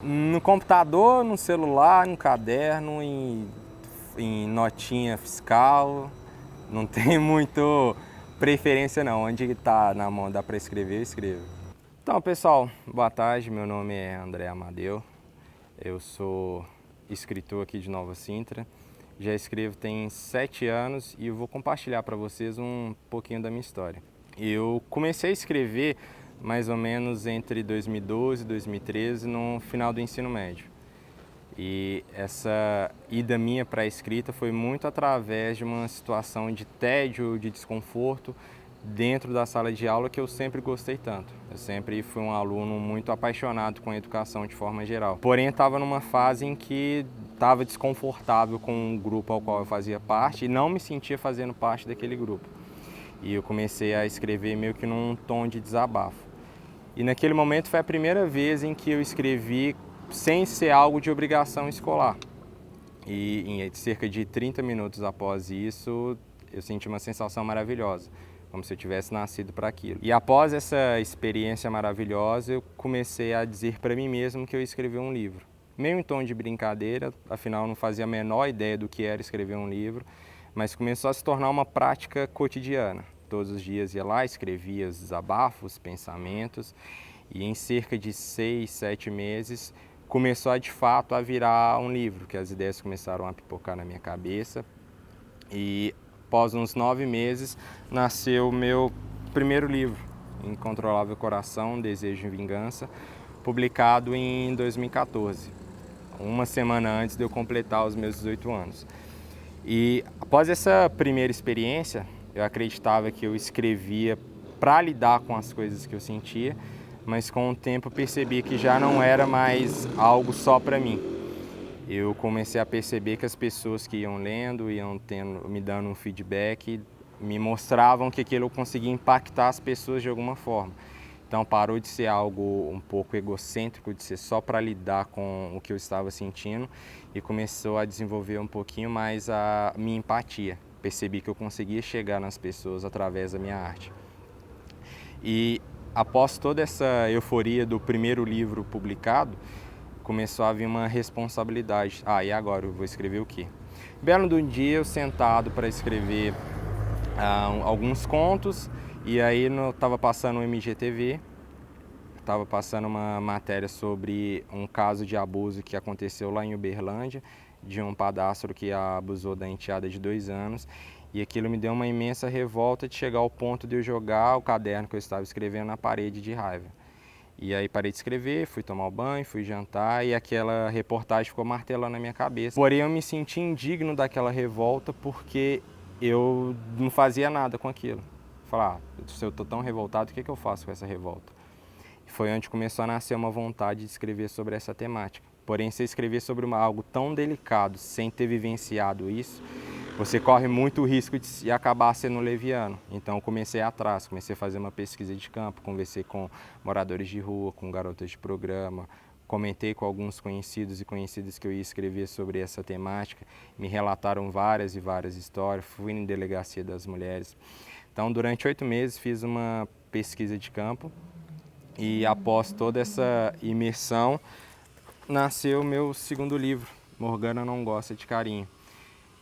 No computador, no celular, no caderno, em notinha fiscal. Não tem muito preferência não. Onde está na mão, dá para escrever, eu escrevo. Então, pessoal, boa tarde. Meu nome é André Amadeu. Eu sou escritor aqui de Nova Sintra. Já escrevo tem 7 anos e eu vou compartilhar para vocês um pouquinho da minha história. Eu comecei a escrever mais ou menos entre 2012 e 2013, no final do ensino médio. E essa ida minha para a escrita foi muito através de uma situação de tédio, de desconforto dentro da sala de aula que eu sempre gostei tanto. Eu sempre fui um aluno muito apaixonado com a educação de forma geral. Porém, estava numa fase em que estava desconfortável com o grupo ao qual eu fazia parte e não me sentia fazendo parte daquele grupo. E eu comecei a escrever meio que num tom de desabafo. E naquele momento foi a primeira vez em que eu escrevi sem ser algo de obrigação escolar. E em cerca de 30 minutos após isso, eu senti uma sensação maravilhosa, como se eu tivesse nascido para aquilo. E após essa experiência maravilhosa, eu comecei a dizer para mim mesmo que eu escrevi um livro. Meio em tom de brincadeira, afinal não fazia a menor ideia do que era escrever um livro, mas começou a se tornar uma prática cotidiana. Todos os dias ia lá, escrevia os desabafos, pensamentos, e em cerca de 6, 7 meses começou de fato a virar um livro, que as ideias começaram a pipocar na minha cabeça. E após uns 9 meses nasceu o meu primeiro livro, Incontrolável Coração, Desejo e Vingança, publicado em 2014, uma semana antes de eu completar os meus 18 anos. E após essa primeira experiência, eu acreditava que eu escrevia para lidar com as coisas que eu sentia, mas com o tempo percebi que já não era mais algo só para mim. Eu comecei a perceber que as pessoas que iam lendo, me dando um feedback, me mostravam que aquilo eu conseguia impactar as pessoas de alguma forma. Então parou de ser algo um pouco egocêntrico, de ser só para lidar com o que eu estava sentindo e começou a desenvolver um pouquinho mais a minha empatia. Percebi que eu conseguia chegar nas pessoas através da minha arte. E após toda essa euforia do primeiro livro publicado, começou a vir uma responsabilidade. E agora eu vou escrever o quê? Belo de um dia eu sentado para escrever alguns contos, e aí estava passando o MGTV, estava passando uma matéria sobre um caso de abuso que aconteceu lá em Uberlândia, de um padrasto que abusou da enteada de 2 anos, e aquilo me deu uma imensa revolta de chegar ao ponto de eu jogar o caderno que eu estava escrevendo na parede de raiva. E aí parei de escrever, fui tomar um banho, fui jantar e aquela reportagem ficou martelando na minha cabeça. Porém eu me senti indigno daquela revolta porque eu não fazia nada com aquilo. Falar, se eu estou tão revoltado, o que eu faço com essa revolta? E foi onde começou a nascer uma vontade de escrever sobre essa temática. Porém, se escrever sobre algo tão delicado, sem ter vivenciado isso, você corre muito o risco de acabar sendo leviano. Então eu comecei atrás, comecei a fazer uma pesquisa de campo, conversei com moradores de rua, com garotas de programa, comentei com alguns conhecidos e conhecidas que eu ia escrever sobre essa temática, me relataram várias e várias histórias, fui na delegacia das mulheres. Então durante 8 meses fiz uma pesquisa de campo e após toda essa imersão nasceu o meu segundo livro, Morgana Não Gosta de Carinho,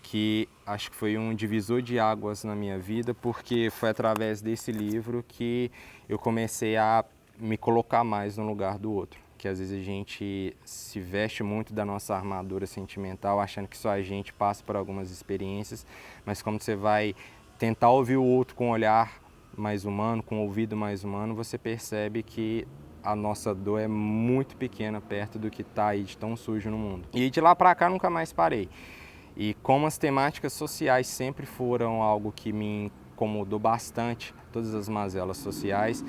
que acho que foi um divisor de águas na minha vida, porque foi através desse livro que eu comecei a me colocar mais no lugar do outro. Que às vezes a gente se veste muito da nossa armadura sentimental, achando que só a gente passa por algumas experiências, mas como você vai tentar ouvir o outro com um olhar mais humano, com um ouvido mais humano, você percebe que a nossa dor é muito pequena perto do que está aí de tão sujo no mundo. E de lá para cá nunca mais parei. E como as temáticas sociais sempre foram algo que me incomodou bastante, todas as mazelas sociais,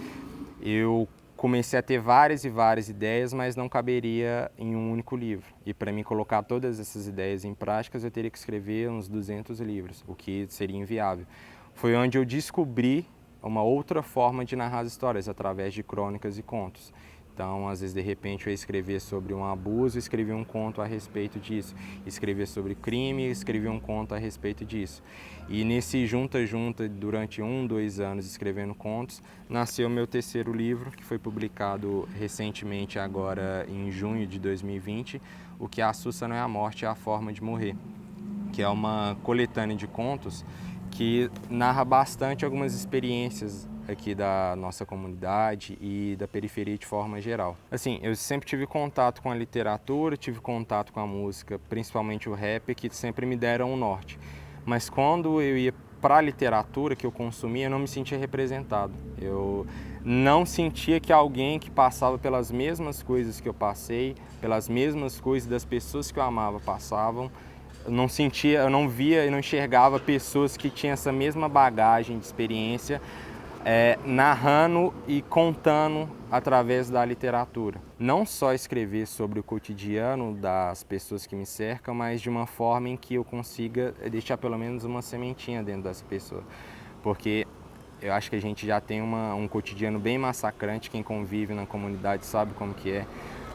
eu comecei a ter várias e várias ideias, mas não caberia em um único livro. E para mim colocar todas essas ideias em práticas, eu teria que escrever uns 200 livros, o que seria inviável. Foi onde eu descobri uma outra forma de narrar as histórias, através de crônicas e contos. Então, às vezes, de repente, eu ia escrever sobre um abuso, escrevi um conto a respeito disso. Escrever sobre crime, escrevi um conto a respeito disso. E nesse junta-junta, durante 2 anos escrevendo contos, nasceu meu terceiro livro, que foi publicado recentemente, agora em junho de 2020, O que assusta não é a morte, é a forma de morrer, que é uma coletânea de contos que narra bastante algumas experiências aqui da nossa comunidade e da periferia de forma geral. Assim, eu sempre tive contato com a literatura, tive contato com a música, principalmente o rap, que sempre me deram um norte. Mas quando eu ia para a literatura que eu consumia, eu não me sentia representado. Eu não sentia que alguém que passava pelas mesmas coisas que eu passei, pelas mesmas coisas das pessoas que eu amava passavam, eu não sentia, eu não via e não enxergava pessoas que tinham essa mesma bagagem de experiência, narrando e contando através da literatura. Não só escrever sobre o cotidiano das pessoas que me cercam, mas de uma forma em que eu consiga deixar pelo menos uma sementinha dentro dessa pessoa. Porque eu acho que a gente já tem um cotidiano bem massacrante, quem convive na comunidade sabe como que é.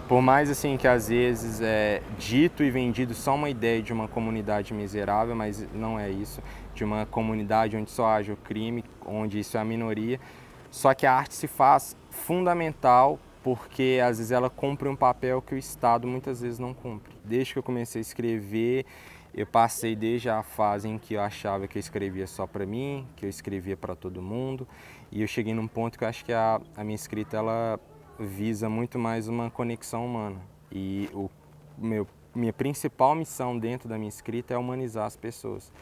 Por mais assim que às vezes é dito e vendido só uma ideia de uma comunidade miserável, mas não é isso, de uma comunidade onde só haja o crime, onde isso é a minoria. Só que a arte se faz fundamental porque às vezes ela cumpre um papel que o Estado muitas vezes não cumpre. Desde que eu comecei a escrever, eu passei desde a fase em que eu achava que eu escrevia só para mim, que eu escrevia para todo mundo, e eu cheguei num ponto que eu acho que a minha escrita ela visa muito mais uma conexão humana. E minha principal missão dentro da minha escrita é humanizar as pessoas.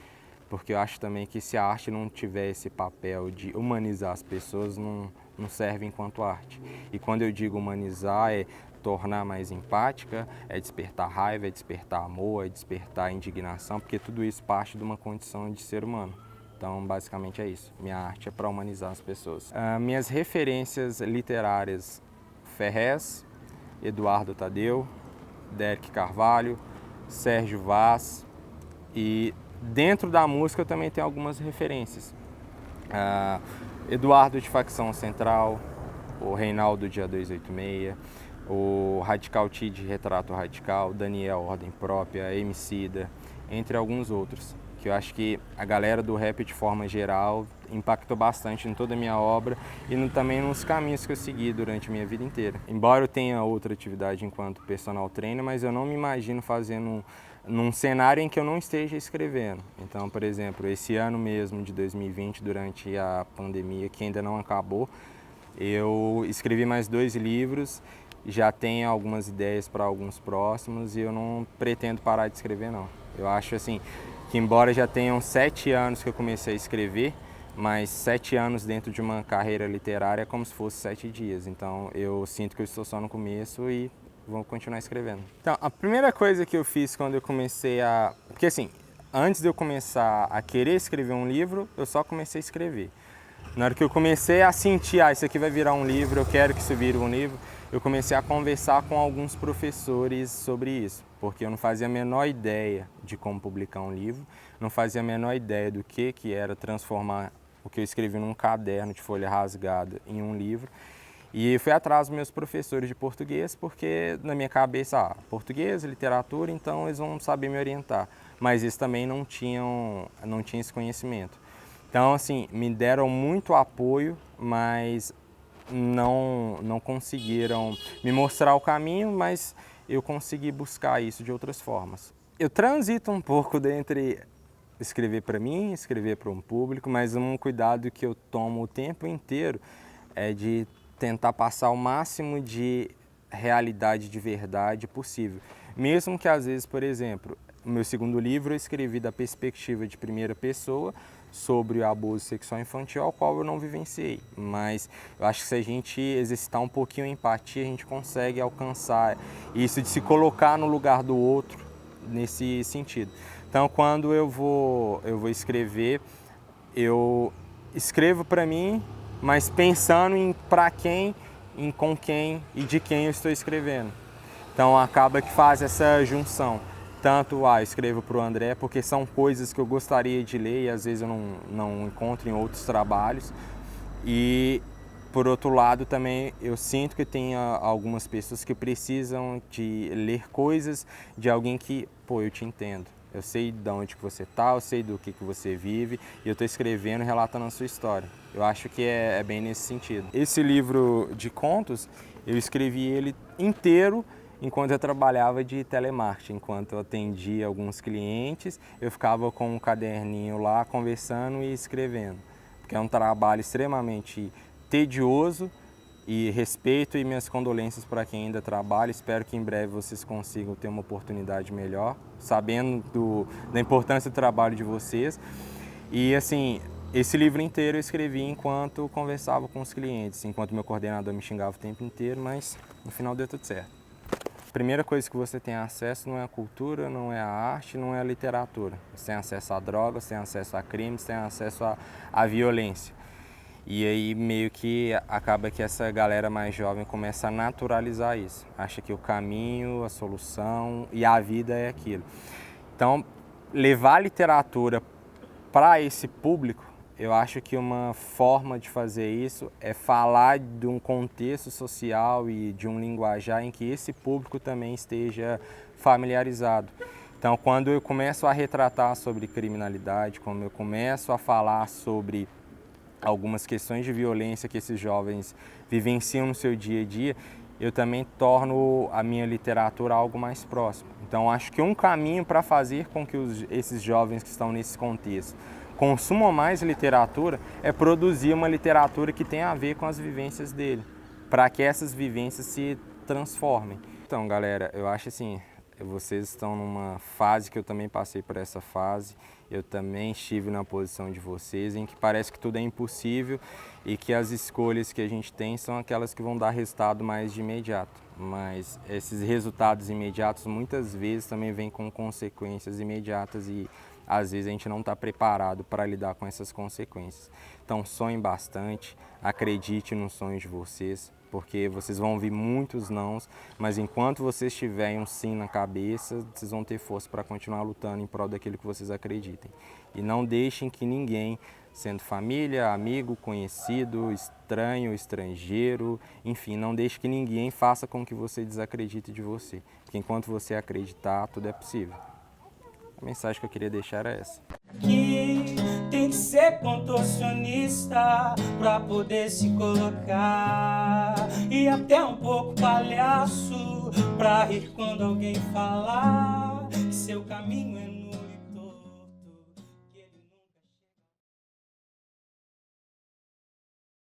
Porque eu acho também que se a arte não tiver esse papel de humanizar as pessoas, não serve enquanto arte. E quando eu digo humanizar, é tornar mais empática, é despertar raiva, é despertar amor, é despertar indignação, porque tudo isso parte de uma condição de ser humano. Então, basicamente é isso. Minha arte é para humanizar as pessoas. Minhas referências literárias: Ferrez, Eduardo Tadeu, Derek Carvalho, Sérgio Vaz, e dentro da música eu também tenho algumas referências. Eduardo de Facção Central, o Reinaldo Dia 286, o Radical T de Retrato Radical, Daniel Ordem Própria, Emicida, entre alguns outros, que eu acho que a galera do rap de forma geral impactou bastante em toda a minha obra e também nos caminhos que eu segui durante a minha vida inteira. Embora eu tenha outra atividade enquanto personal trainer, mas eu não me imagino fazendo num cenário em que eu não esteja escrevendo. Então, por exemplo, esse ano mesmo de 2020, durante a pandemia, que ainda não acabou, eu escrevi mais 2 livros, já tenho algumas ideias para alguns próximos e eu não pretendo parar de escrever, não. Eu acho assim que, embora já tenham 7 anos que eu comecei a escrever, mas 7 anos dentro de uma carreira literária é como se fosse 7 dias. Então eu sinto que eu estou só no começo e vou continuar escrevendo. Então, a primeira coisa que eu fiz quando eu comecei a... Porque assim, antes de eu começar a querer escrever um livro, eu só comecei a escrever. Na hora que eu comecei a sentir, isso aqui vai virar um livro, eu quero que isso vire um livro, eu comecei a conversar com alguns professores sobre isso, porque eu não fazia a menor ideia de como publicar um livro, não fazia a menor ideia do que era transformar o que eu escrevi num caderno de folha rasgada em um livro. E fui atrás dos meus professores de português, porque na minha cabeça, português, literatura, então eles vão saber me orientar. Mas eles também não tinham esse conhecimento. Então, assim, me deram muito apoio, mas não conseguiram me mostrar o caminho, mas eu consegui buscar isso de outras formas. Eu transito um pouco entre escrever para mim, escrever para um público, mas um cuidado que eu tomo o tempo inteiro é de tentar passar o máximo de realidade, de verdade possível. Mesmo que às vezes, por exemplo, no meu segundo livro eu escrevi da perspectiva de primeira pessoa sobre o abuso sexual infantil, ao qual eu não vivenciei. Mas eu acho que se a gente exercitar um pouquinho a empatia, a gente consegue alcançar isso de se colocar no lugar do outro nesse sentido. Então, quando eu vou escrever, eu escrevo para mim, mas pensando em para quem, em com quem e de quem eu estou escrevendo. Então acaba que faz essa junção. Tanto eu escrevo para o André, porque são coisas que eu gostaria de ler e às vezes eu não encontro em outros trabalhos. E por outro lado, também eu sinto que tem algumas pessoas que precisam de ler coisas de alguém que, pô, eu te entendo. Eu sei de onde que você tá, eu sei do que você vive e eu estou escrevendo, relatando a sua história. Eu acho que é bem nesse sentido. Esse livro de contos, eu escrevi ele inteiro enquanto eu trabalhava de telemarketing. Enquanto eu atendia alguns clientes, eu ficava com um caderninho lá, conversando e escrevendo. Porque é um trabalho extremamente tedioso, e respeito e minhas condolências para quem ainda trabalha. Espero que em breve vocês consigam ter uma oportunidade melhor, sabendo da importância do trabalho de vocês. E assim, esse livro inteiro eu escrevi enquanto conversava com os clientes, enquanto meu coordenador me xingava o tempo inteiro, mas no final deu tudo certo. A primeira coisa que você tem acesso não é a cultura, não é a arte, não é a literatura. Você tem acesso a drogas, você tem acesso a crimes, você tem acesso à violência. E aí meio que acaba que essa galera mais jovem começa a naturalizar isso. Acha que o caminho, a solução e a vida é aquilo. Então, levar a literatura para esse público, eu acho que uma forma de fazer isso é falar de um contexto social e de um linguajar em que esse público também esteja familiarizado. Então, quando eu começo a retratar sobre criminalidade, quando eu começo a falar sobre algumas questões de violência que esses jovens vivenciam no seu dia a dia, eu também torno a minha literatura algo mais próximo. Então, acho que um caminho para fazer com que esses jovens que estão nesse contexto consumam mais literatura é produzir uma literatura que tenha a ver com as vivências dele, para que essas vivências se transformem. Então, galera, eu acho assim, vocês estão numa fase que eu também passei por essa fase. Eu também estive na posição de vocês, em que parece que tudo é impossível e que as escolhas que a gente tem são aquelas que vão dar resultado mais de imediato. Mas esses resultados imediatos muitas vezes também vêm com consequências imediatas e às vezes a gente não está preparado para lidar com essas consequências. Então sonhem bastante, acredite nos sonhos de vocês, porque vocês vão ouvir muitos nãos, mas enquanto vocês tiverem um sim na cabeça, vocês vão ter força para continuar lutando em prol daquilo que vocês acreditem. E não deixem que ninguém, sendo família, amigo, conhecido, estranho, estrangeiro, enfim, não deixe que ninguém faça com que você desacredite de você. Porque enquanto você acreditar, tudo é possível. A mensagem que eu queria deixar é essa. Que tem que ser contorcionista pra poder se colocar, e até um pouco palhaço pra rir quando alguém falar que seu caminho é